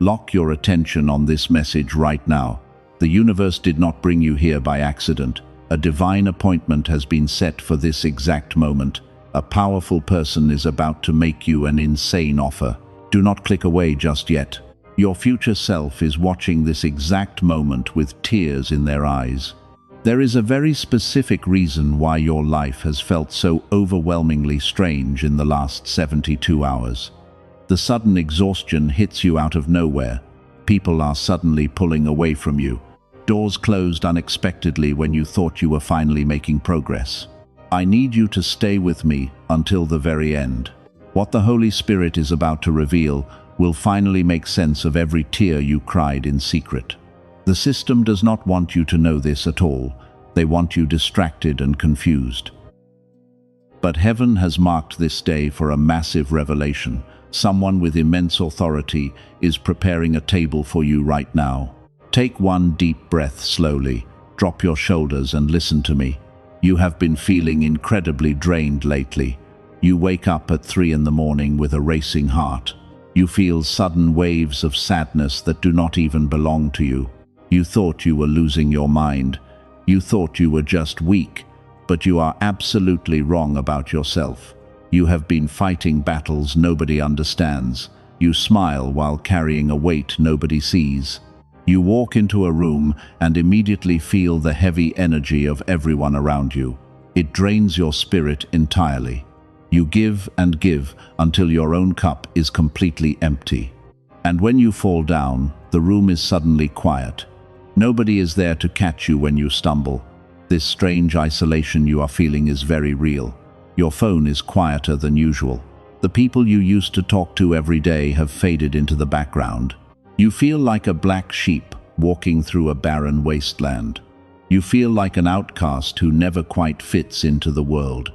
Lock your attention on this message right now. The universe did not bring you here by accident. A divine appointment has been set for this exact moment. A powerful person is about to make you an insane offer. Do not click away just yet. Your future self is watching this exact moment with tears in their eyes. There is a very specific reason why your life has felt so overwhelmingly strange in the last 72 hours. The sudden exhaustion hits you out of nowhere. People are suddenly pulling away from you. Doors closed unexpectedly when you thought you were finally making progress. I need you to stay with me until the very end. What the Holy Spirit is about to reveal will finally make sense of every tear you cried in secret. The system does not want you to know this at all. They want you distracted and confused. But heaven has marked this day for a massive revelation. Someone with immense authority is preparing a table for you right now. Take one deep breath slowly. Drop your shoulders and listen to me. You have been feeling incredibly drained lately. You wake up at 3 in the morning with a racing heart. You feel sudden waves of sadness that do not even belong to you. You thought you were losing your mind. You thought you were just weak, but you are absolutely wrong about yourself. You have been fighting battles nobody understands. You smile while carrying a weight nobody sees. You walk into a room and immediately feel the heavy energy of everyone around you. It drains your spirit entirely. You give and give until your own cup is completely empty. And when you fall down, the room is suddenly quiet. Nobody is there to catch you when you stumble. This strange isolation you are feeling is very real. Your phone is quieter than usual. The people you used to talk to every day have faded into the background. You feel like a black sheep walking through a barren wasteland. You feel like an outcast who never quite fits into the world.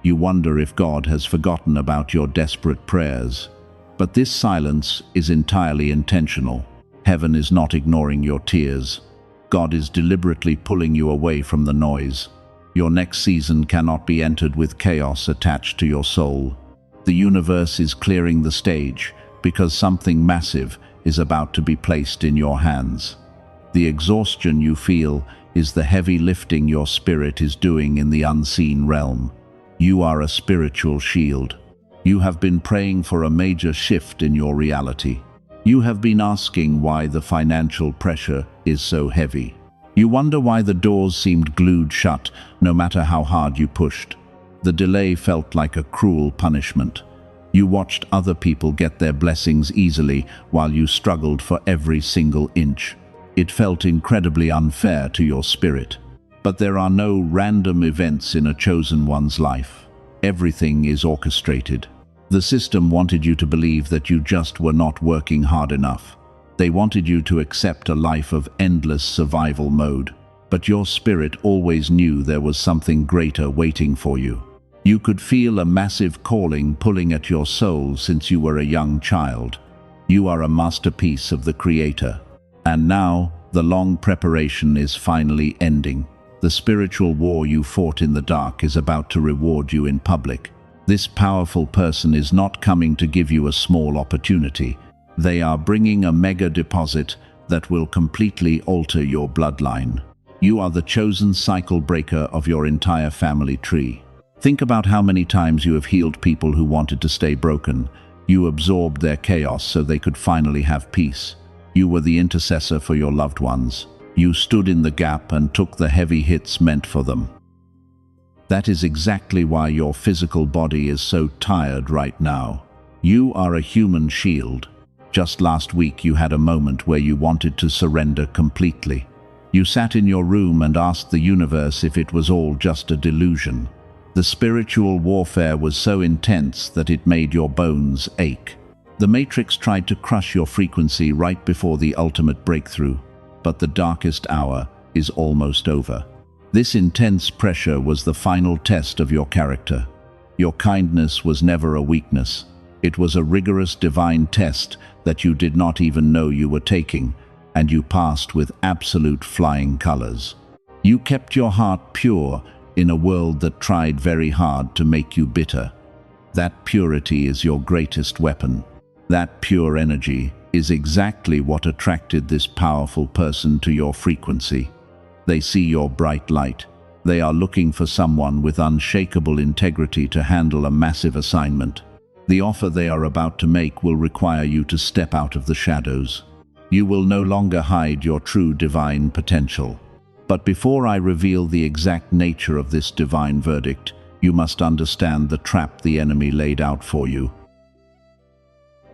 You wonder if God has forgotten about your desperate prayers. But this silence is entirely intentional. Heaven is not ignoring your tears. God is deliberately pulling you away from the noise. Your next season cannot be entered with chaos attached to your soul. The universe is clearing the stage because something massive is about to be placed in your hands. The exhaustion you feel is the heavy lifting your spirit is doing in the unseen realm. You are a spiritual shield. You have been praying for a major shift in your reality. You have been asking why the financial pressure is so heavy. You wonder why the doors seemed glued shut no matter how hard you pushed. The delay felt like a cruel punishment. You watched other people get their blessings easily while you struggled for every single inch. It felt incredibly unfair to your spirit. But there are no random events in a chosen one's life. Everything is orchestrated. The system wanted you to believe that you just were not working hard enough. They wanted you to accept a life of endless survival mode. But your spirit always knew there was something greater waiting for you. You could feel a massive calling pulling at your soul since you were a young child. You are a masterpiece of the Creator. And now, the long preparation is finally ending. The spiritual war you fought in the dark is about to reward you in public. This powerful person is not coming to give you a small opportunity. They are bringing a mega deposit that will completely alter your bloodline. You are the chosen cycle breaker of your entire family tree. Think about how many times you have healed people who wanted to stay broken. You absorbed their chaos so they could finally have peace. You were the intercessor for your loved ones. You stood in the gap and took the heavy hits meant for them. That is exactly why your physical body is so tired right now. You are a human shield. Just last week you had a moment where you wanted to surrender completely. You sat in your room and asked the universe if it was all just a delusion. The spiritual warfare was so intense that it made your bones ache. The Matrix tried to crush your frequency right before the ultimate breakthrough, but the darkest hour is almost over. This intense pressure was the final test of your character. Your kindness was never a weakness. It was a rigorous divine test that you did not even know you were taking, and you passed with absolute flying colors. You kept your heart pure in a world that tried very hard to make you bitter. That purity is your greatest weapon. That pure energy is exactly what attracted this powerful person to your frequency. They see your bright light. They are looking for someone with unshakable integrity to handle a massive assignment. The offer they are about to make will require you to step out of the shadows. You will no longer hide your true divine potential. But before I reveal the exact nature of this divine verdict, you must understand the trap the enemy laid out for you.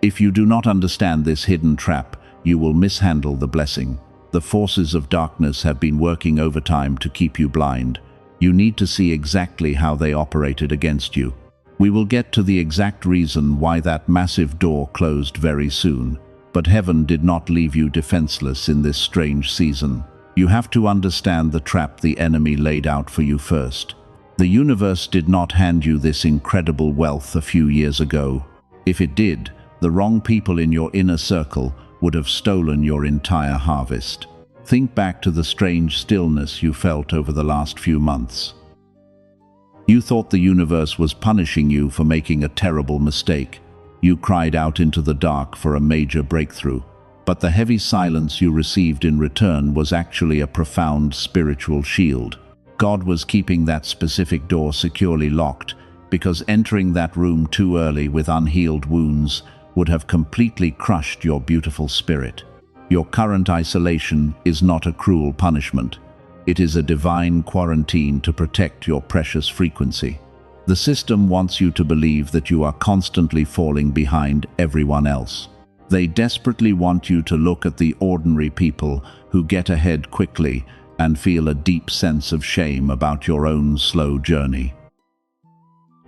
If you do not understand this hidden trap, you will mishandle the blessing. The forces of darkness have been working overtime to keep you blind. You need to see exactly how they operated against you. We will get to the exact reason why that massive door closed very soon. But heaven did not leave you defenseless in this strange season. You have to understand the trap the enemy laid out for you first. The universe did not hand you this incredible wealth a few years ago. If it did, the wrong people in your inner circle would have stolen your entire harvest. Think back to the strange stillness you felt over the last few months. You thought the universe was punishing you for making a terrible mistake. You cried out into the dark for a major breakthrough. But the heavy silence you received in return was actually a profound spiritual shield. God was keeping that specific door securely locked because entering that room too early with unhealed wounds would have completely crushed your beautiful spirit. Your current isolation is not a cruel punishment. It is a divine quarantine to protect your precious frequency. The system wants you to believe that you are constantly falling behind everyone else. They desperately want you to look at the ordinary people who get ahead quickly and feel a deep sense of shame about your own slow journey.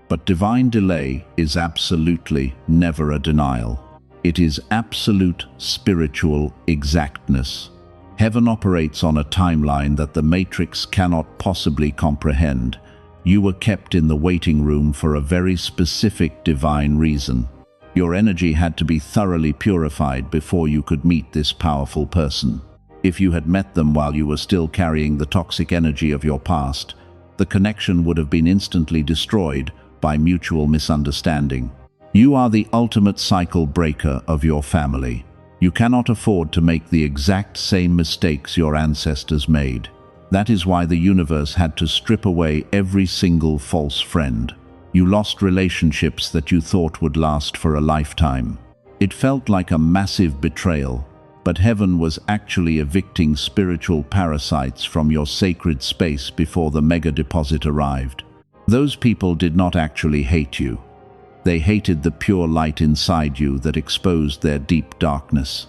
But divine delay is absolutely never a denial. It is absolute spiritual exactness. Heaven operates on a timeline that the matrix cannot possibly comprehend. You were kept in the waiting room for a very specific divine reason. Your energy had to be thoroughly purified before you could meet this powerful person. If you had met them while you were still carrying the toxic energy of your past, the connection would have been instantly destroyed by mutual misunderstanding. You are the ultimate cycle breaker of your family. You cannot afford to make the exact same mistakes your ancestors made. That is why the universe had to strip away every single false friend. You lost relationships that you thought would last for a lifetime. It felt like a massive betrayal, but heaven was actually evicting spiritual parasites from your sacred space before the mega deposit arrived. Those people did not actually hate you. They hated the pure light inside you that exposed their deep darkness.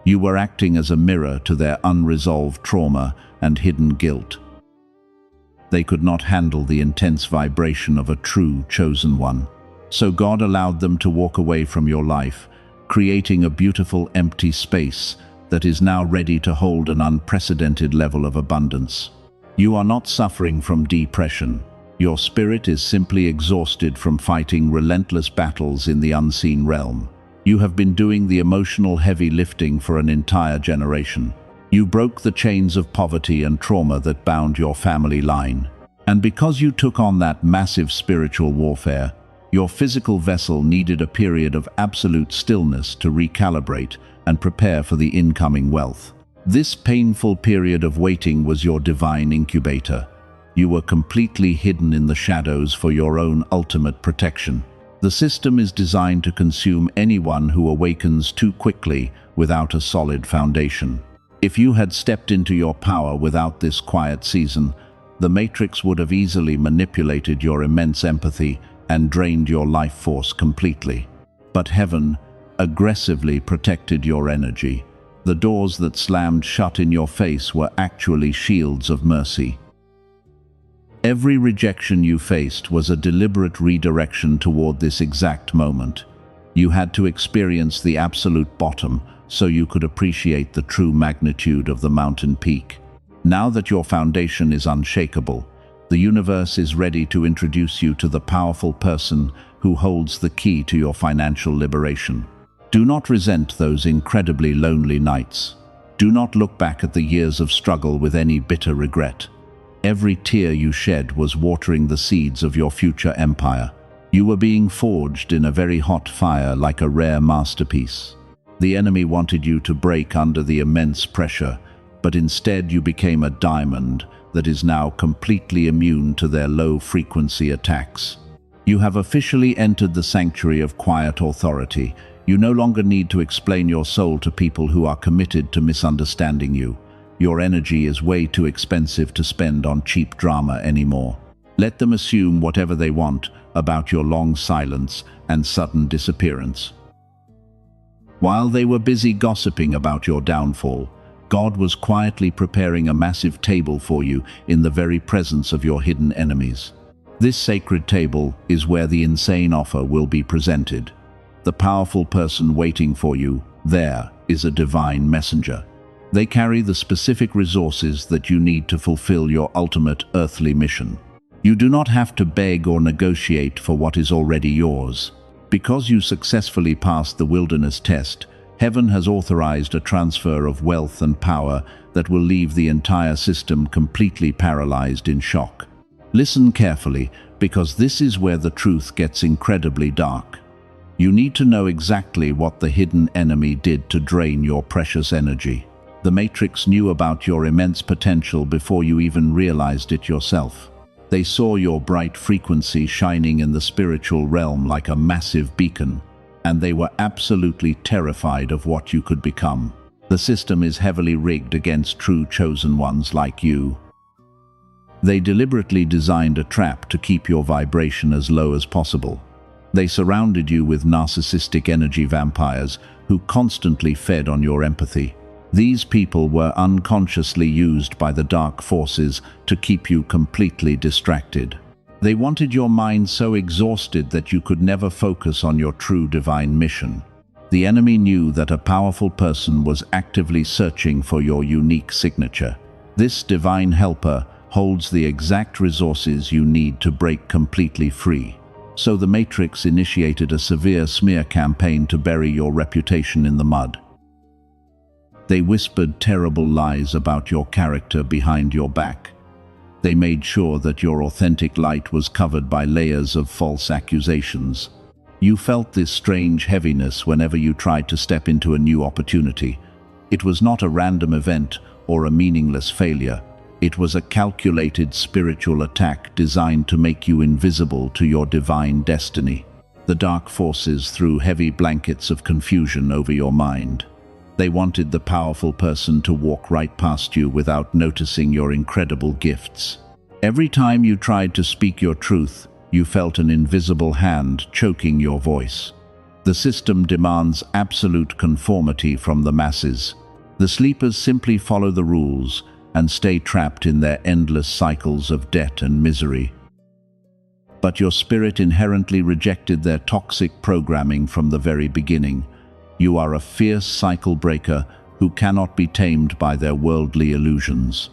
You were acting as a mirror to their unresolved trauma and hidden guilt. They could not handle the intense vibration of a true chosen one. So God allowed them to walk away from your life, creating a beautiful empty space that is now ready to hold an unprecedented level of abundance. You are not suffering from depression. Your spirit is simply exhausted from fighting relentless battles in the unseen realm. You have been doing the emotional heavy lifting for an entire generation. You broke the chains of poverty and trauma that bound your family line. And because you took on that massive spiritual warfare, your physical vessel needed a period of absolute stillness to recalibrate and prepare for the incoming wealth. This painful period of waiting was your divine incubator. You were completely hidden in the shadows for your own ultimate protection. The system is designed to consume anyone who awakens too quickly without a solid foundation. If you had stepped into your power without this quiet season, the Matrix would have easily manipulated your immense empathy and drained your life force completely. But heaven aggressively protected your energy. The doors that slammed shut in your face were actually shields of mercy. Every rejection you faced was a deliberate redirection toward this exact moment. You had to experience the absolute bottom so you could appreciate the true magnitude of the mountain peak. Now that your foundation is unshakable, the universe is ready to introduce you to the powerful person who holds the key to your financial liberation. Do not resent those incredibly lonely nights. Do not look back at the years of struggle with any bitter regret. Every tear you shed was watering the seeds of your future empire. You were being forged in a very hot fire like a rare masterpiece. The enemy wanted you to break under the immense pressure, but instead you became a diamond that is now completely immune to their low-frequency attacks. You have officially entered the sanctuary of quiet authority. You no longer need to explain your soul to people who are committed to misunderstanding you. Your energy is way too expensive to spend on cheap drama anymore. Let them assume whatever they want about your long silence and sudden disappearance. While they were busy gossiping about your downfall, God was quietly preparing a massive table for you in the very presence of your hidden enemies. This sacred table is where the insane offer will be presented. The powerful person waiting for you there is a divine messenger. They carry the specific resources that you need to fulfill your ultimate earthly mission. You do not have to beg or negotiate for what is already yours. Because you successfully passed the wilderness test, heaven has authorized a transfer of wealth and power that will leave the entire system completely paralyzed in shock. Listen carefully, because this is where the truth gets incredibly dark. You need to know exactly what the hidden enemy did to drain your precious energy. The Matrix knew about your immense potential before you even realized it yourself. They saw your bright frequency shining in the spiritual realm like a massive beacon, and they were absolutely terrified of what you could become. The system is heavily rigged against true chosen ones like you. They deliberately designed a trap to keep your vibration as low as possible. They surrounded you with narcissistic energy vampires who constantly fed on your empathy. These people were unconsciously used by the dark forces to keep you completely distracted. They wanted your mind so exhausted that you could never focus on your true divine mission. The enemy knew that a powerful person was actively searching for your unique signature. This divine helper holds the exact resources you need to break completely free. So the Matrix initiated a severe smear campaign to bury your reputation in the mud. They whispered terrible lies about your character behind your back. They made sure that your authentic light was covered by layers of false accusations. You felt this strange heaviness whenever you tried to step into a new opportunity. It was not a random event or a meaningless failure. It was a calculated spiritual attack designed to make you invisible to your divine destiny. The dark forces threw heavy blankets of confusion over your mind. They wanted the powerful person to walk right past you without noticing your incredible gifts. Every time you tried to speak your truth, you felt an invisible hand choking your voice. The system demands absolute conformity from the masses. The sleepers simply follow the rules and stay trapped in their endless cycles of debt and misery. But your spirit inherently rejected their toxic programming from the very beginning. You are a fierce cycle breaker who cannot be tamed by their worldly illusions.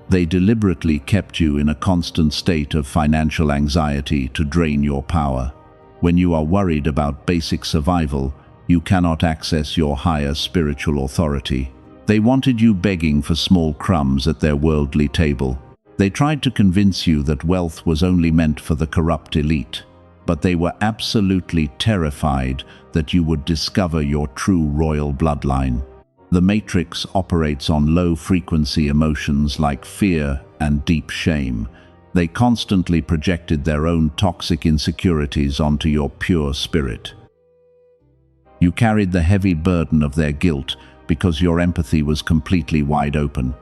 They deliberately kept you in a constant state of financial anxiety to drain your power. When you are worried about basic survival, you cannot access your higher spiritual authority. They wanted you begging for small crumbs at their worldly table. They tried to convince you that wealth was only meant for the corrupt elite. But they were absolutely terrified that you would discover your true royal bloodline. The Matrix operates on low-frequency emotions like fear and deep shame. They constantly projected their own toxic insecurities onto your pure spirit. You carried the heavy burden of their guilt because your empathy was completely wide open.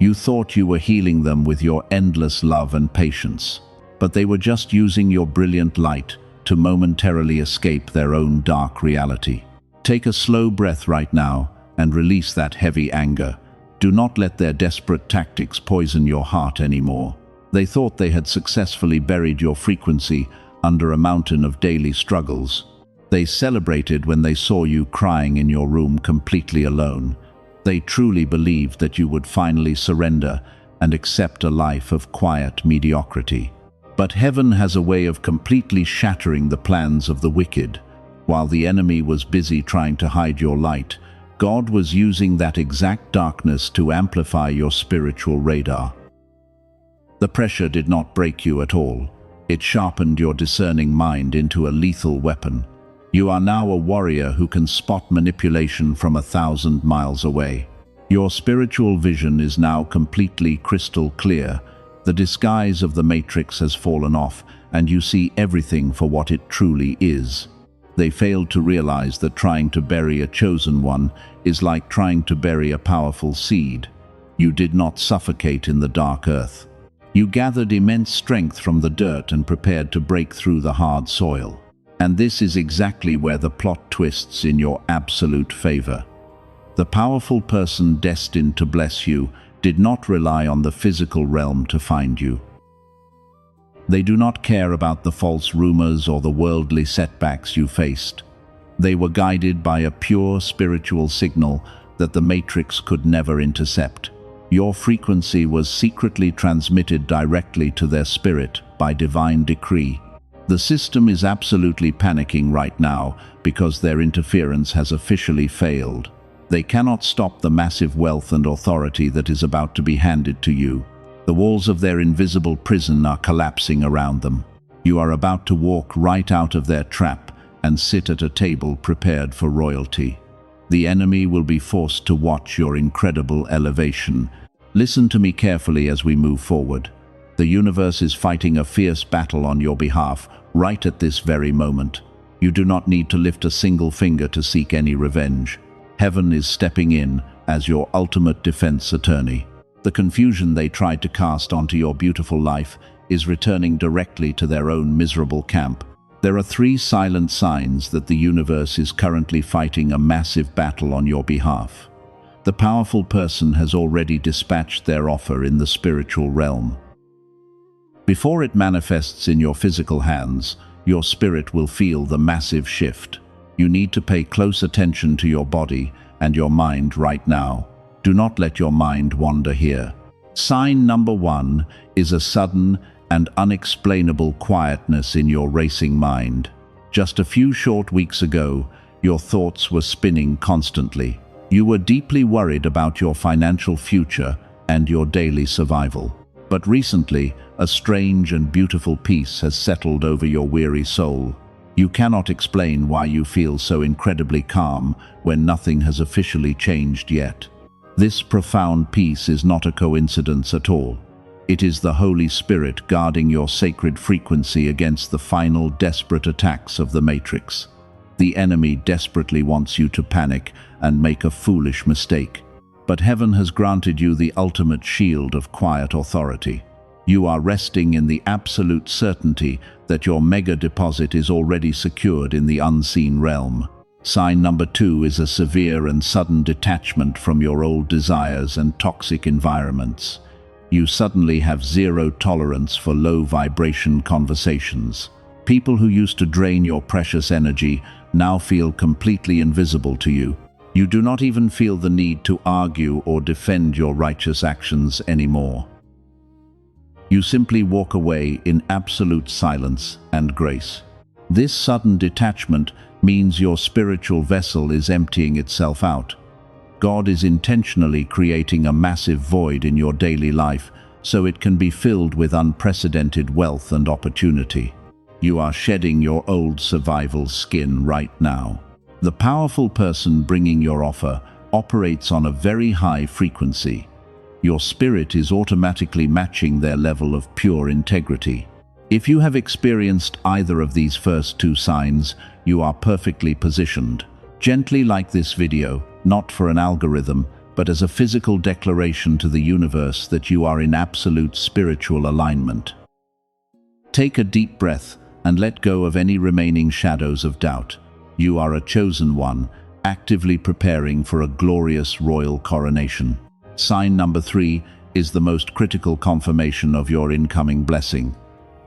You thought you were healing them with your endless love and patience. But they were just using your brilliant light to momentarily escape their own dark reality. Take a slow breath right now and release that heavy anger. Do not let their desperate tactics poison your heart anymore. They thought they had successfully buried your frequency under a mountain of daily struggles. They celebrated when they saw you crying in your room completely alone. They truly believed that you would finally surrender and accept a life of quiet mediocrity. But heaven has a way of completely shattering the plans of the wicked. While the enemy was busy trying to hide your light, God was using that exact darkness to amplify your spiritual radar. The pressure did not break you at all. It sharpened your discerning mind into a lethal weapon. You are now a warrior who can spot manipulation from 1,000 miles away. Your spiritual vision is now completely crystal clear. The disguise of the matrix has fallen off, and you see everything for what it truly is. They failed to realize that trying to bury a chosen one is like trying to bury a powerful seed. You did not suffocate in the dark earth. You gathered immense strength from the dirt and prepared to break through the hard soil. And this is exactly where the plot twists in your absolute favor. The powerful person destined to bless you did not rely on the physical realm to find you. They do not care about the false rumors or the worldly setbacks you faced. They were guided by a pure spiritual signal that the matrix could never intercept. Your frequency was secretly transmitted directly to their spirit by divine decree. The system is absolutely panicking right now because their interference has officially failed. They cannot stop the massive wealth and authority that is about to be handed to you. The walls of their invisible prison are collapsing around them. You are about to walk right out of their trap and sit at a table prepared for royalty. The enemy will be forced to watch your incredible elevation. Listen to me carefully as we move forward. The universe is fighting a fierce battle on your behalf right at this very moment. You do not need to lift a single finger to seek any revenge. Heaven is stepping in as your ultimate defense attorney. The confusion they tried to cast onto your beautiful life is returning directly to their own miserable camp. There are 3 silent signs that the universe is currently fighting a massive battle on your behalf. The powerful person has already dispatched their offer in the spiritual realm. Before it manifests in your physical hands, your spirit will feel the massive shift. You need to pay close attention to your body and your mind right now. Do not let your mind wander here. Sign number 1 is a sudden and unexplainable quietness in your racing mind. Just a few short weeks ago, your thoughts were spinning constantly. You were deeply worried about your financial future and your daily survival. But recently, a strange and beautiful peace has settled over your weary soul. You cannot explain why you feel so incredibly calm when nothing has officially changed yet. This profound peace is not a coincidence at all. It is the Holy Spirit guarding your sacred frequency against the final desperate attacks of the Matrix. The enemy desperately wants you to panic and make a foolish mistake. But heaven has granted you the ultimate shield of quiet authority. You are resting in the absolute certainty that your mega deposit is already secured in the unseen realm. Sign number 2 is a severe and sudden detachment from your old desires and toxic environments. You suddenly have zero tolerance for low-vibration conversations. People who used to drain your precious energy now feel completely invisible to you. You do not even feel the need to argue or defend your righteous actions anymore. You simply walk away in absolute silence and grace. This sudden detachment means your spiritual vessel is emptying itself out. God is intentionally creating a massive void in your daily life so it can be filled with unprecedented wealth and opportunity. You are shedding your old survival skin right now. The powerful person bringing your offer operates on a very high frequency. Your spirit is automatically matching their level of pure integrity. If you have experienced either of these first 2 signs, you are perfectly positioned. Gently like this video, not for an algorithm, but as a physical declaration to the universe that you are in absolute spiritual alignment. Take a deep breath and let go of any remaining shadows of doubt. You are a chosen one, actively preparing for a glorious royal coronation. Sign number 3 is the most critical confirmation of your incoming blessing.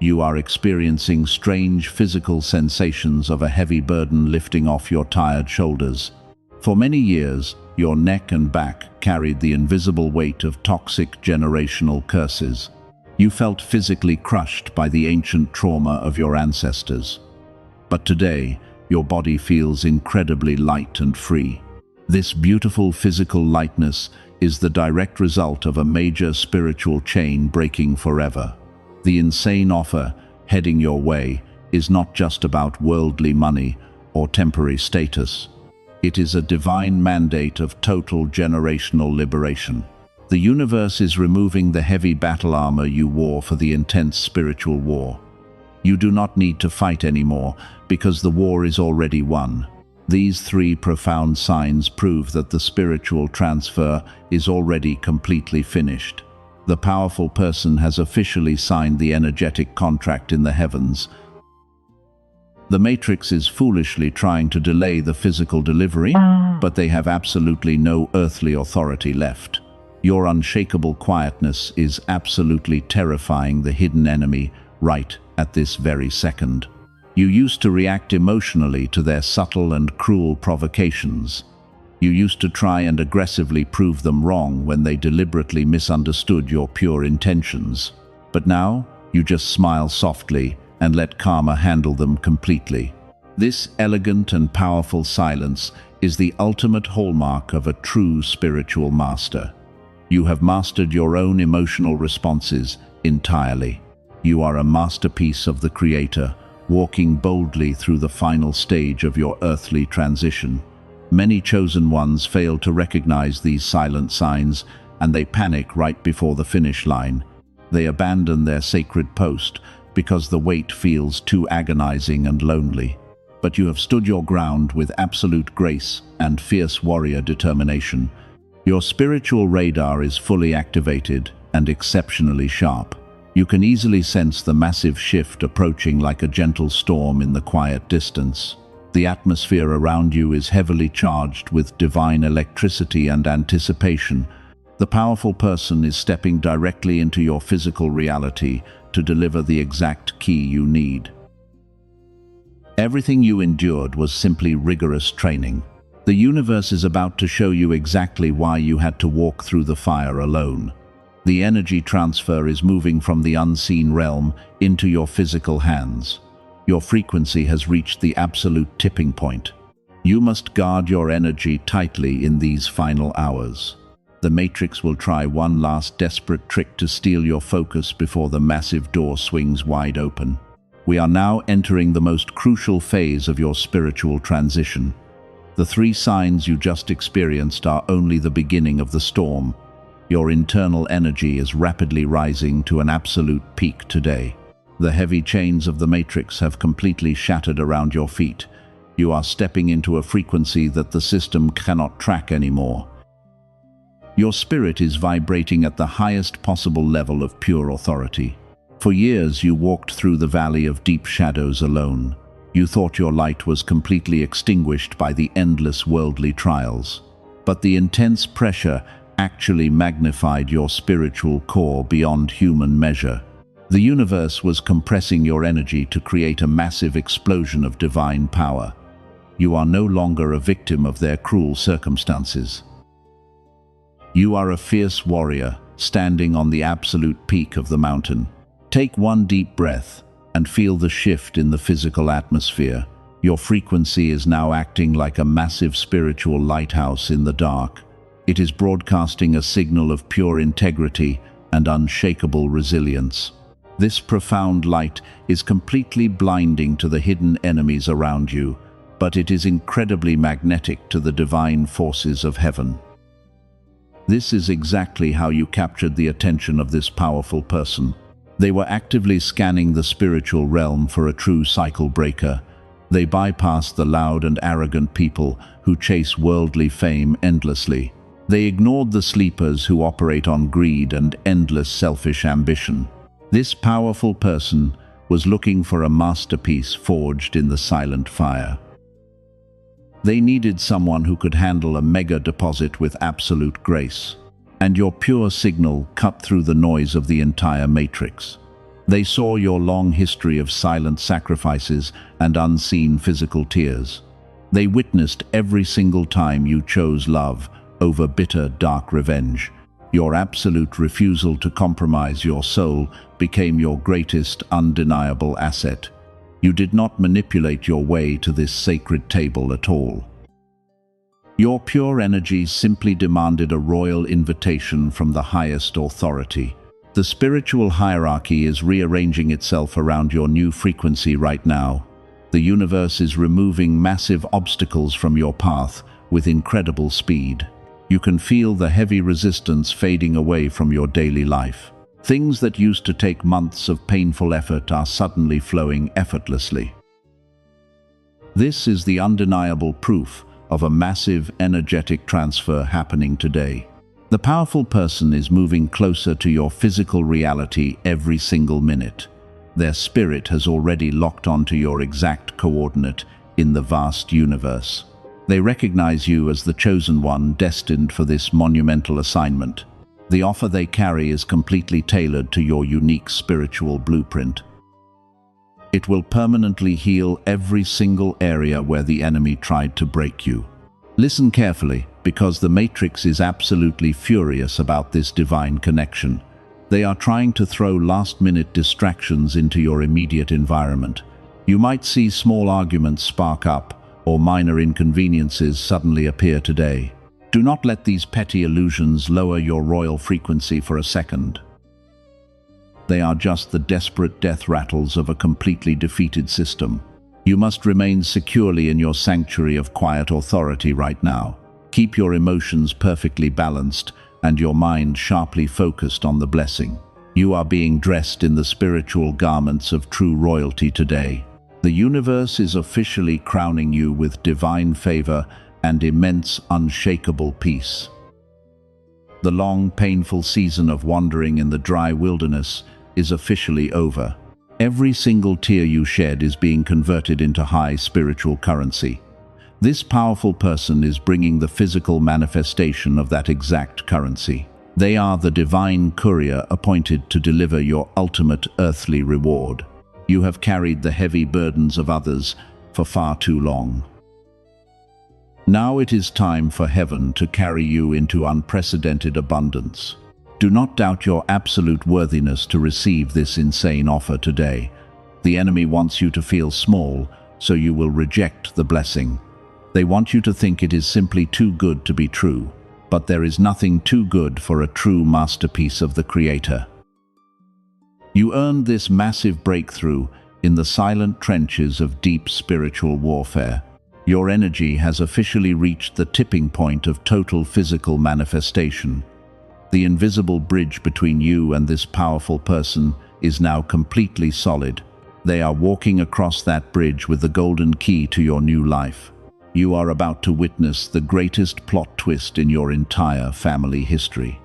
You are experiencing strange physical sensations of a heavy burden lifting off your tired shoulders. For many years, your neck and back carried the invisible weight of toxic generational curses. You felt physically crushed by the ancient trauma of your ancestors. But today, your body feels incredibly light and free. This beautiful physical lightness is the direct result of a major spiritual chain breaking forever. The insane offer heading your way is not just about worldly money or temporary status. It is a divine mandate of total generational liberation. The universe is removing the heavy battle armor you wore for the intense spiritual war. You do not need to fight anymore because the war is already won. These three profound signs prove that the spiritual transfer is already completely finished. The powerful person has officially signed the energetic contract in the heavens. The Matrix is foolishly trying to delay the physical delivery, but they have absolutely no earthly authority left. Your unshakable quietness is absolutely terrifying the hidden enemy right at this very second. You used to react emotionally to their subtle and cruel provocations. You used to try and aggressively prove them wrong when they deliberately misunderstood your pure intentions. But now, you just smile softly and let karma handle them completely. This elegant and powerful silence is the ultimate hallmark of a true spiritual master. You have mastered your own emotional responses entirely. You are a masterpiece of the Creator, walking boldly through the final stage of your earthly transition. Many chosen ones fail to recognize these silent signs, and they panic right before the finish line. They abandon their sacred post because the wait feels too agonizing and lonely. But you have stood your ground with absolute grace and fierce warrior determination. Your spiritual radar is fully activated and exceptionally sharp. You can easily sense the massive shift approaching like a gentle storm in the quiet distance. The atmosphere around you is heavily charged with divine electricity and anticipation. The powerful person is stepping directly into your physical reality to deliver the exact key you need. Everything you endured was simply rigorous training. The universe is about to show you exactly why you had to walk through the fire alone. The energy transfer is moving from the unseen realm into your physical hands. Your frequency has reached the absolute tipping point. You must guard your energy tightly in these final hours. The Matrix will try one last desperate trick to steal your focus before the massive door swings wide open. We are now entering the most crucial phase of your spiritual transition. The three signs you just experienced are only the beginning of the storm. Your internal energy is rapidly rising to an absolute peak today. The heavy chains of the Matrix have completely shattered around your feet. You are stepping into a frequency that the system cannot track anymore. Your spirit is vibrating at the highest possible level of pure authority. For years you walked through the valley of deep shadows alone. You thought your light was completely extinguished by the endless worldly trials. But the intense pressure actually magnified your spiritual core beyond human measure. The universe was compressing your energy to create a massive explosion of divine power. You are no longer a victim of their cruel circumstances. You are a fierce warrior, standing on the absolute peak of the mountain. Take one deep breath and feel the shift in the physical atmosphere. Your frequency is now acting like a massive spiritual lighthouse in the dark. It is broadcasting a signal of pure integrity and unshakable resilience. This profound light is completely blinding to the hidden enemies around you, but it is incredibly magnetic to the divine forces of heaven. This is exactly how you captured the attention of this powerful person. They were actively scanning the spiritual realm for a true cycle breaker. They bypassed the loud and arrogant people who chase worldly fame endlessly. They ignored the sleepers who operate on greed and endless selfish ambition. This powerful person was looking for a masterpiece forged in the silent fire. They needed someone who could handle a mega deposit with absolute grace. And your pure signal cut through the noise of the entire Matrix. They saw your long history of silent sacrifices and unseen physical tears. They witnessed every single time you chose love over bitter, dark revenge. Your absolute refusal to compromise your soul became your greatest undeniable asset. You did not manipulate your way to this sacred table at all. Your pure energy simply demanded a royal invitation from the highest authority. The spiritual hierarchy is rearranging itself around your new frequency right now. The universe is removing massive obstacles from your path with incredible speed. You can feel the heavy resistance fading away from your daily life. Things that used to take months of painful effort are suddenly flowing effortlessly. This is the undeniable proof of a massive energetic transfer happening today. The powerful person is moving closer to your physical reality every single minute. Their spirit has already locked onto your exact coordinate in the vast universe. They recognize you as the chosen one destined for this monumental assignment. The offer they carry is completely tailored to your unique spiritual blueprint. It will permanently heal every single area where the enemy tried to break you. Listen carefully, because the Matrix is absolutely furious about this divine connection. They are trying to throw last-minute distractions into your immediate environment. You might see small arguments spark up, or minor inconveniences suddenly appear today. Do not let these petty illusions lower your royal frequency for a second. They are just the desperate death rattles of a completely defeated system. You must remain securely in your sanctuary of quiet authority right now. Keep your emotions perfectly balanced and your mind sharply focused on the blessing. You are being dressed in the spiritual garments of true royalty today. The universe is officially crowning you with divine favor and immense, unshakable peace. The long, painful season of wandering in the dry wilderness is officially over. Every single tear you shed is being converted into high spiritual currency. This powerful person is bringing the physical manifestation of that exact currency. They are the divine courier appointed to deliver your ultimate earthly reward. You have carried the heavy burdens of others for far too long. Now it is time for heaven to carry you into unprecedented abundance. Do not doubt your absolute worthiness to receive this insane offer today. The enemy wants you to feel small, so you will reject the blessing. They want you to think it is simply too good to be true. But there is nothing too good for a true masterpiece of the Creator. You earned this massive breakthrough in the silent trenches of deep spiritual warfare. Your energy has officially reached the tipping point of total physical manifestation. The invisible bridge between you and this powerful person is now completely solid. They are walking across that bridge with the golden key to your new life. You are about to witness the greatest plot twist in your entire family history.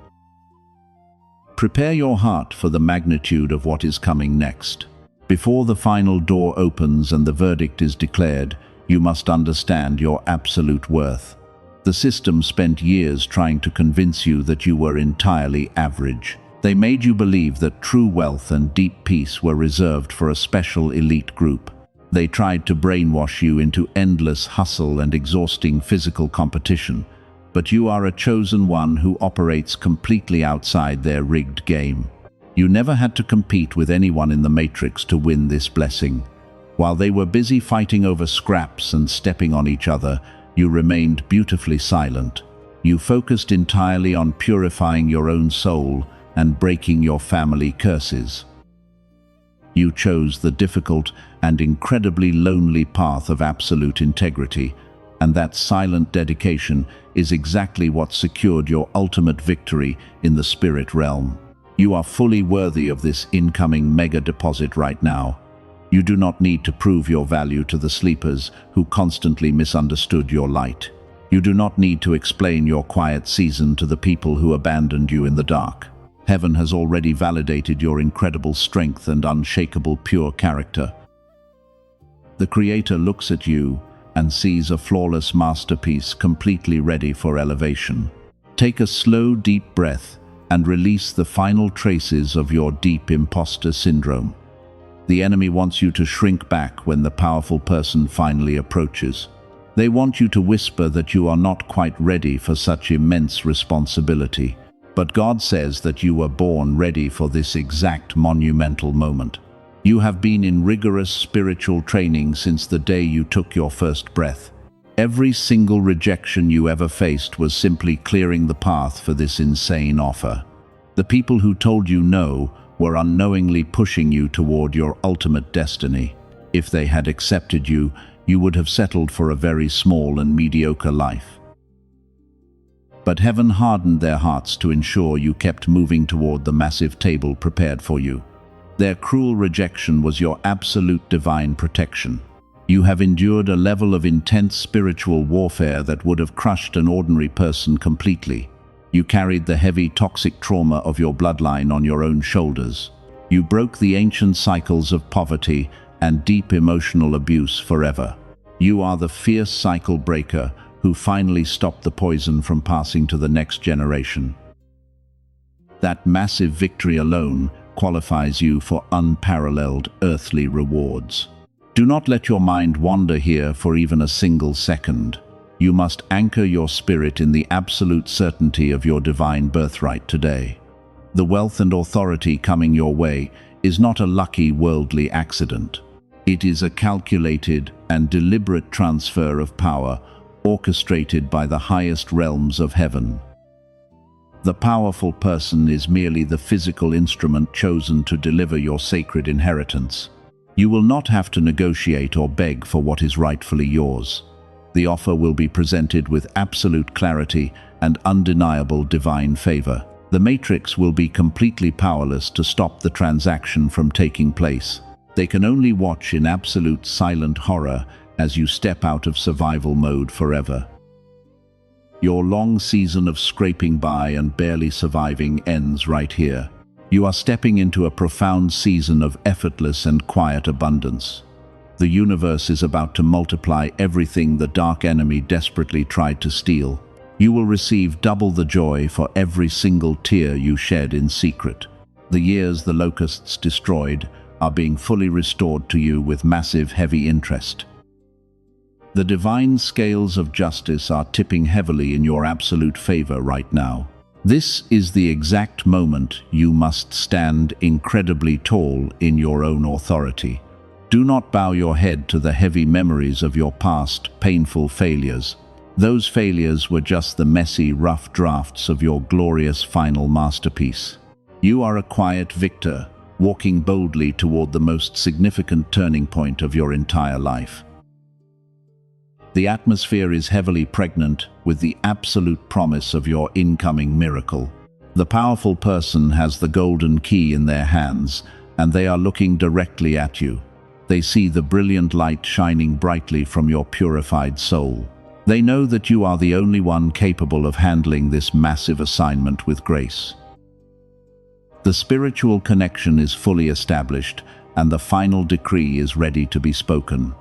Prepare your heart for the magnitude of what is coming next. Before the final door opens and the verdict is declared, you must understand your absolute worth. The system spent years trying to convince you that you were entirely average. They made you believe that true wealth and deep peace were reserved for a special elite group. They tried to brainwash you into endless hustle and exhausting physical competition. But you are a chosen one who operates completely outside their rigged game. You never had to compete with anyone in the Matrix to win this blessing. While they were busy fighting over scraps and stepping on each other, you remained beautifully silent. You focused entirely on purifying your own soul and breaking your family curses. You chose the difficult and incredibly lonely path of absolute integrity, and that silent dedication is exactly what secured your ultimate victory in the spirit realm. You are fully worthy of this incoming mega deposit right now. You do not need to prove your value to the sleepers who constantly misunderstood your light. You do not need to explain your quiet season to the people who abandoned you in the dark. Heaven has already validated your incredible strength and unshakable pure character. The Creator looks at you and sees a flawless masterpiece completely ready for elevation. Take a slow, deep breath and release the final traces of your deep imposter syndrome. The enemy wants you to shrink back when the powerful person finally approaches. They want you to whisper that you are not quite ready for such immense responsibility. But God says that you were born ready for this exact monumental moment. You have been in rigorous spiritual training since the day you took your first breath. Every single rejection you ever faced was simply clearing the path for this insane offer. The people who told you no were unknowingly pushing you toward your ultimate destiny. If they had accepted you, you would have settled for a very small and mediocre life. But heaven hardened their hearts to ensure you kept moving toward the massive table prepared for you. Their cruel rejection was your absolute divine protection. You have endured a level of intense spiritual warfare that would have crushed an ordinary person completely. You carried the heavy toxic trauma of your bloodline on your own shoulders. You broke the ancient cycles of poverty and deep emotional abuse forever. You are the fierce cycle breaker who finally stopped the poison from passing to the next generation. That massive victory alone qualifies you for unparalleled earthly rewards. Do not let your mind wander here for even a single second. You must anchor your spirit in the absolute certainty of your divine birthright today. The wealth and authority coming your way is not a lucky worldly accident. It is a calculated and deliberate transfer of power orchestrated by the highest realms of heaven. The powerful person is merely the physical instrument chosen to deliver your sacred inheritance. You will not have to negotiate or beg for what is rightfully yours. The offer will be presented with absolute clarity and undeniable divine favor. The matrix will be completely powerless to stop the transaction from taking place. They can only watch in absolute silent horror as you step out of survival mode forever. Your long season of scraping by and barely surviving ends right here. You are stepping into a profound season of effortless and quiet abundance. The universe is about to multiply everything the dark enemy desperately tried to steal. You will receive double the joy for every single tear you shed in secret. The years the locusts destroyed are being fully restored to you with massive, heavy interest. The divine scales of justice are tipping heavily in your absolute favor right now. This is the exact moment you must stand incredibly tall in your own authority. Do not bow your head to the heavy memories of your past painful failures. Those failures were just the messy, rough drafts of your glorious final masterpiece. You are a quiet victor, walking boldly toward the most significant turning point of your entire life. The atmosphere is heavily pregnant with the absolute promise of your incoming miracle. The powerful person has the golden key in their hands, and they are looking directly at you. They see the brilliant light shining brightly from your purified soul. They know that you are the only one capable of handling this massive assignment with grace. The spiritual connection is fully established, and the final decree is ready to be spoken.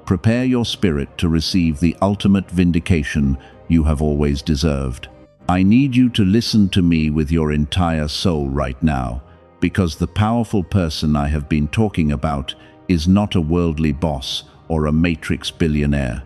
Prepare your spirit to receive the ultimate vindication you have always deserved. I need you to listen to me with your entire soul right now, because the powerful person I have been talking about is not a worldly boss or a matrix billionaire.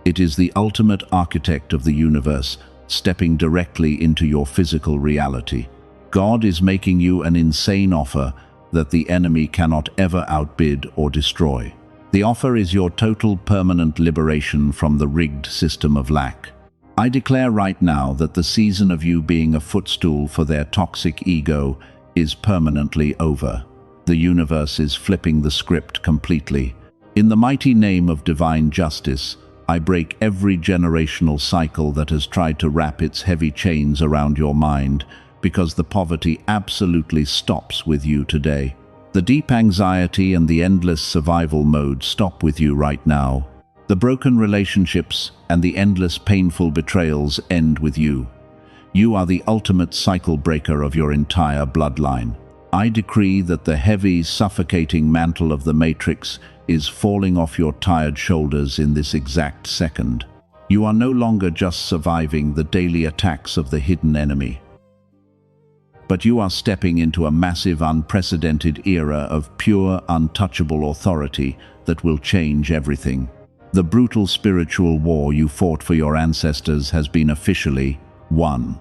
It is the ultimate architect of the universe, stepping directly into your physical reality. God is making you an insane offer that the enemy cannot ever outbid or destroy. The offer is your total permanent liberation from the rigged system of lack. I declare right now that the season of you being a footstool for their toxic ego is permanently over. The universe is flipping the script completely. In the mighty name of divine justice, I break every generational cycle that has tried to wrap its heavy chains around your mind, because the poverty absolutely stops with you today. The deep anxiety and the endless survival mode stop with you right now. The broken relationships and the endless painful betrayals end with you. You are the ultimate cycle breaker of your entire bloodline. I decree that the heavy, suffocating mantle of the matrix is falling off your tired shoulders in this exact second. You are no longer just surviving the daily attacks of the hidden enemy, but you are stepping into a massive, unprecedented era of pure, untouchable authority that will change everything. The brutal spiritual war you fought for your ancestors has been officially won.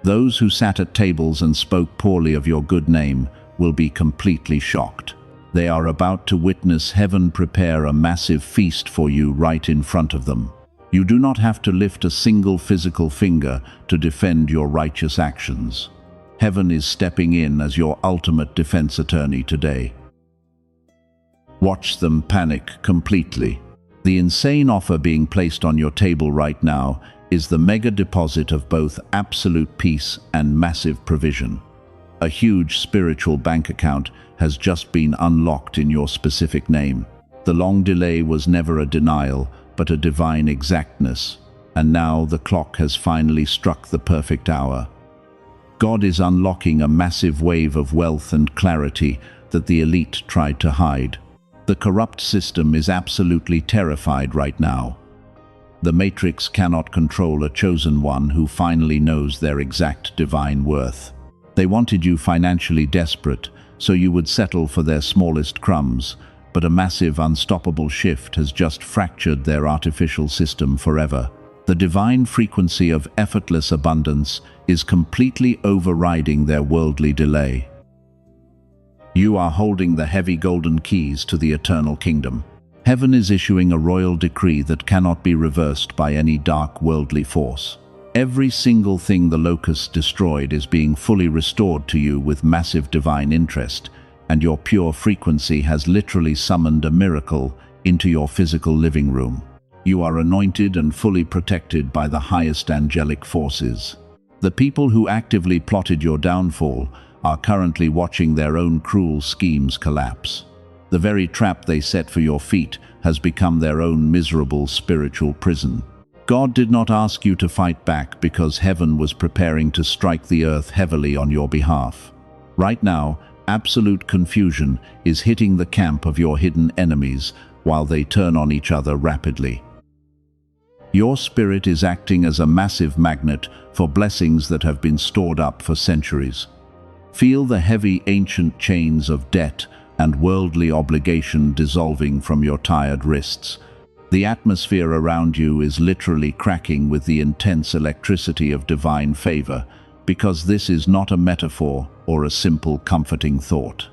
Those who sat at tables and spoke poorly of your good name will be completely shocked. They are about to witness heaven prepare a massive feast for you right in front of them. You do not have to lift a single physical finger to defend your righteous actions. Heaven is stepping in as your ultimate defense attorney today. Watch them panic completely. The insane offer being placed on your table right now is the mega deposit of both absolute peace and massive provision. A huge spiritual bank account has just been unlocked in your specific name. The long delay was never a denial, but a divine exactness. And now the clock has finally struck the perfect hour. God is unlocking a massive wave of wealth and clarity that the elite tried to hide. The corrupt system is absolutely terrified right now. The Matrix cannot control a chosen one who finally knows their exact divine worth. They wanted you financially desperate, so you would settle for their smallest crumbs, but a massive, unstoppable shift has just fractured their artificial system forever. The divine frequency of effortless abundance is completely overriding their worldly delay. You are holding the heavy golden keys to the eternal kingdom. Heaven is issuing a royal decree that cannot be reversed by any dark worldly force. Every single thing the locusts destroyed is being fully restored to you with massive divine interest, and your pure frequency has literally summoned a miracle into your physical living room. You are anointed and fully protected by the highest angelic forces. The people who actively plotted your downfall are currently watching their own cruel schemes collapse. The very trap they set for your feet has become their own miserable spiritual prison. God did not ask you to fight back because heaven was preparing to strike the earth heavily on your behalf. Right now, absolute confusion is hitting the camp of your hidden enemies while they turn on each other rapidly. Your spirit is acting as a massive magnet for blessings that have been stored up for centuries. Feel the heavy ancient chains of debt and worldly obligation dissolving from your tired wrists. The atmosphere around you is literally cracking with the intense electricity of divine favor, because this is not a metaphor or a simple comforting thought.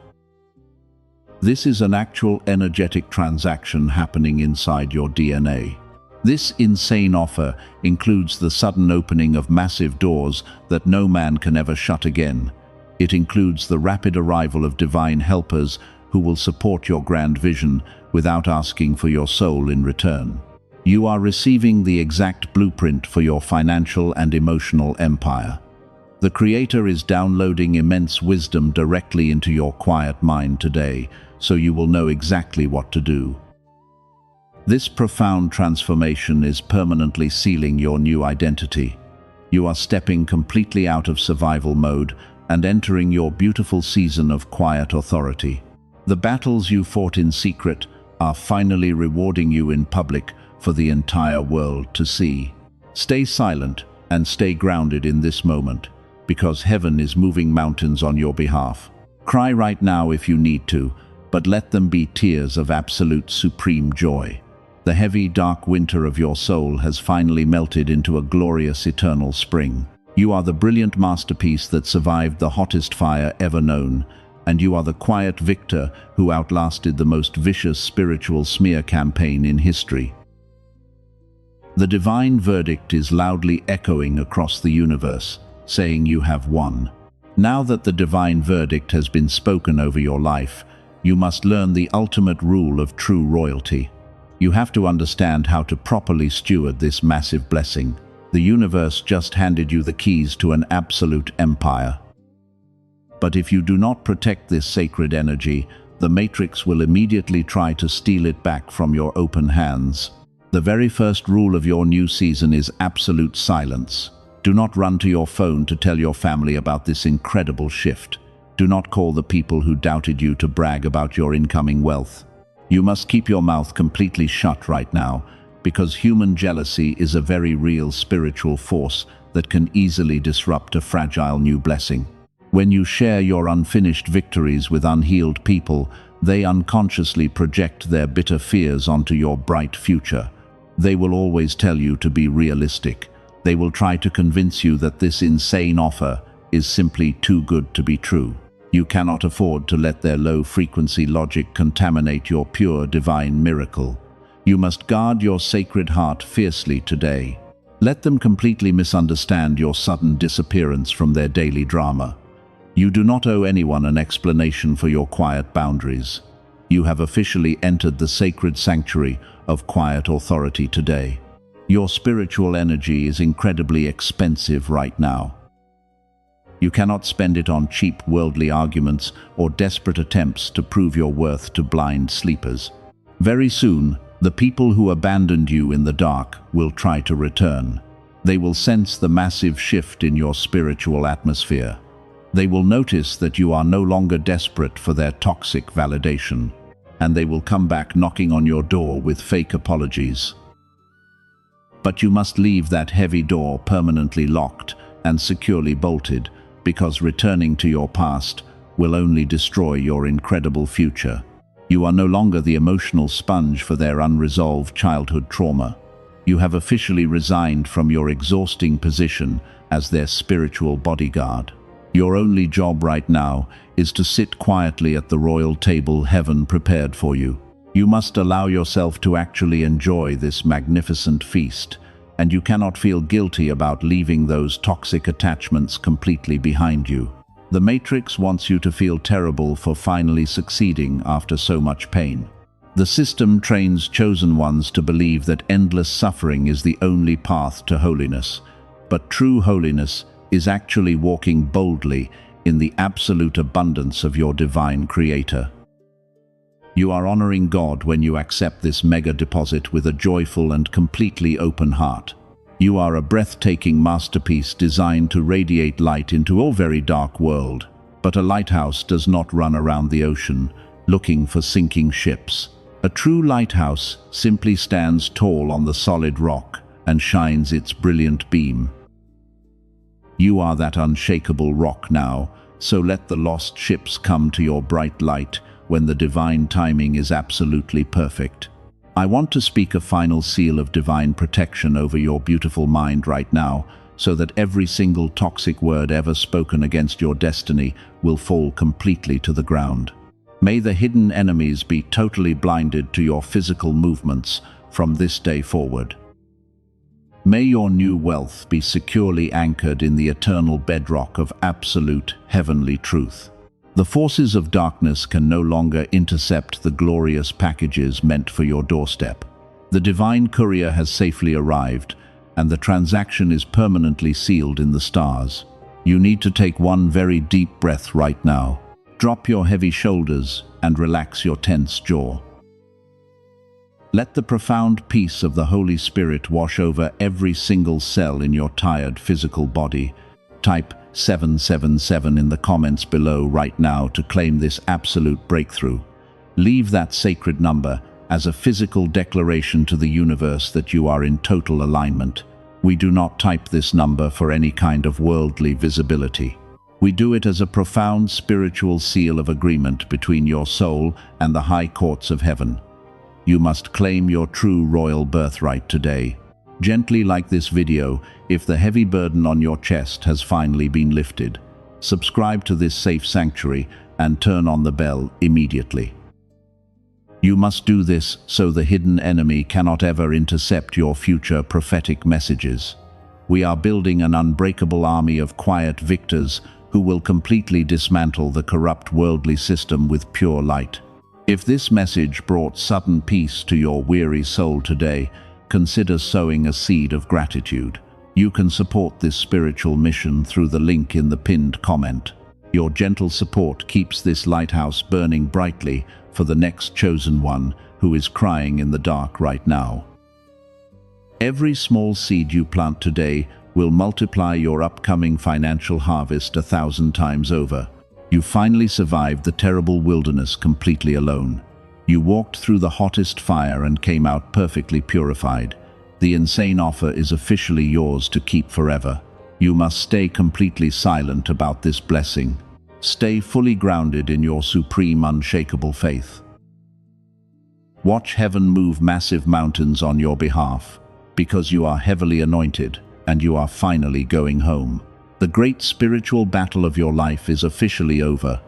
This is an actual energetic transaction happening inside your DNA. This insane offer includes the sudden opening of massive doors that no man can ever shut again. It includes the rapid arrival of divine helpers who will support your grand vision without asking for your soul in return. You are receiving the exact blueprint for your financial and emotional empire. The Creator is downloading immense wisdom directly into your quiet mind today, so you will know exactly what to do. This profound transformation is permanently sealing your new identity. You are stepping completely out of survival mode and entering your beautiful season of quiet authority. The battles you fought in secret are finally rewarding you in public for the entire world to see. Stay silent and stay grounded in this moment, because heaven is moving mountains on your behalf. Cry right now if you need to, but let them be tears of absolute supreme joy. The heavy, dark winter of your soul has finally melted into a glorious eternal spring. You are the brilliant masterpiece that survived the hottest fire ever known, and you are the quiet victor who outlasted the most vicious spiritual smear campaign in history. The divine verdict is loudly echoing across the universe, saying you have won. Now that the divine verdict has been spoken over your life, you must learn the ultimate rule of true royalty. You have to understand how to properly steward this massive blessing. The universe just handed you the keys to an absolute empire. But if you do not protect this sacred energy, the Matrix will immediately try to steal it back from your open hands. The very first rule of your new season is absolute silence. Do not run to your phone to tell your family about this incredible shift. Do not call the people who doubted you to brag about your incoming wealth. You must keep your mouth completely shut right now, because human jealousy is a very real spiritual force that can easily disrupt a fragile new blessing. When you share your unfinished victories with unhealed people, they unconsciously project their bitter fears onto your bright future. They will always tell you to be realistic. They will try to convince you that this insane offer is simply too good to be true. You cannot afford to let their low-frequency logic contaminate your pure divine miracle. You must guard your sacred heart fiercely today. Let them completely misunderstand your sudden disappearance from their daily drama. You do not owe anyone an explanation for your quiet boundaries. You have officially entered the sacred sanctuary of quiet authority today. Your spiritual energy is incredibly expensive right now. You cannot spend it on cheap worldly arguments or desperate attempts to prove your worth to blind sleepers. Very soon, the people who abandoned you in the dark will try to return. They will sense the massive shift in your spiritual atmosphere. They will notice that you are no longer desperate for their toxic validation, and they will come back knocking on your door with fake apologies. But you must leave that heavy door permanently locked and securely bolted, because returning to your past will only destroy your incredible future. You are no longer the emotional sponge for their unresolved childhood trauma. You have officially resigned from your exhausting position as their spiritual bodyguard. Your only job right now is to sit quietly at the royal table heaven prepared for you. You must allow yourself to actually enjoy this magnificent feast, and you cannot feel guilty about leaving those toxic attachments completely behind you. The Matrix wants you to feel terrible for finally succeeding after so much pain. The system trains chosen ones to believe that endless suffering is the only path to holiness, but true holiness is actually walking boldly in the absolute abundance of your divine Creator. You are honoring God when you accept this mega deposit with a joyful and completely open heart. You are a breathtaking masterpiece designed to radiate light into a very dark world. But a lighthouse does not run around the ocean looking for sinking ships. A true lighthouse simply stands tall on the solid rock and shines its brilliant beam. You are that unshakable rock now, so let the lost ships come to your bright light when the divine timing is absolutely perfect. I want to speak a final seal of divine protection over your beautiful mind right now, so that every single toxic word ever spoken against your destiny will fall completely to the ground. May the hidden enemies be totally blinded to your physical movements from this day forward. May your new wealth be securely anchored in the eternal bedrock of absolute heavenly truth. The forces of darkness can no longer intercept the glorious packages meant for your doorstep. The divine courier has safely arrived, and the transaction is permanently sealed in the stars. You need to take one very deep breath right now. Drop your heavy shoulders and relax your tense jaw. Let the profound peace of the Holy Spirit wash over every single cell in your tired physical body. Type 777 in the comments below right now to claim this absolute breakthrough. Leave that sacred number as a physical declaration to the universe that you are in total alignment. We do not type this number for any kind of worldly visibility. We do it as a profound spiritual seal of agreement between your soul and the high courts of heaven. You must claim your true royal birthright today. Gently like this video if the heavy burden on your chest has finally been lifted. Subscribe to this safe sanctuary and turn on the bell immediately. You must do this so the hidden enemy cannot ever intercept your future prophetic messages. We are building an unbreakable army of quiet victors who will completely dismantle the corrupt worldly system with pure light. If this message brought sudden peace to your weary soul today, consider sowing a seed of gratitude. You can support this spiritual mission through the link in the pinned comment. Your gentle support keeps this lighthouse burning brightly for the next chosen one who is crying in the dark right now. Every small seed you plant today will multiply your upcoming financial harvest 1,000 times over. You finally survived the terrible wilderness completely alone. You walked through the hottest fire and came out perfectly purified. The insane offer is officially yours to keep forever. You must stay completely silent about this blessing. Stay fully grounded in your supreme, unshakable faith. Watch heaven move massive mountains on your behalf, because you are heavily anointed and you are finally going home. The great spiritual battle of your life is officially over.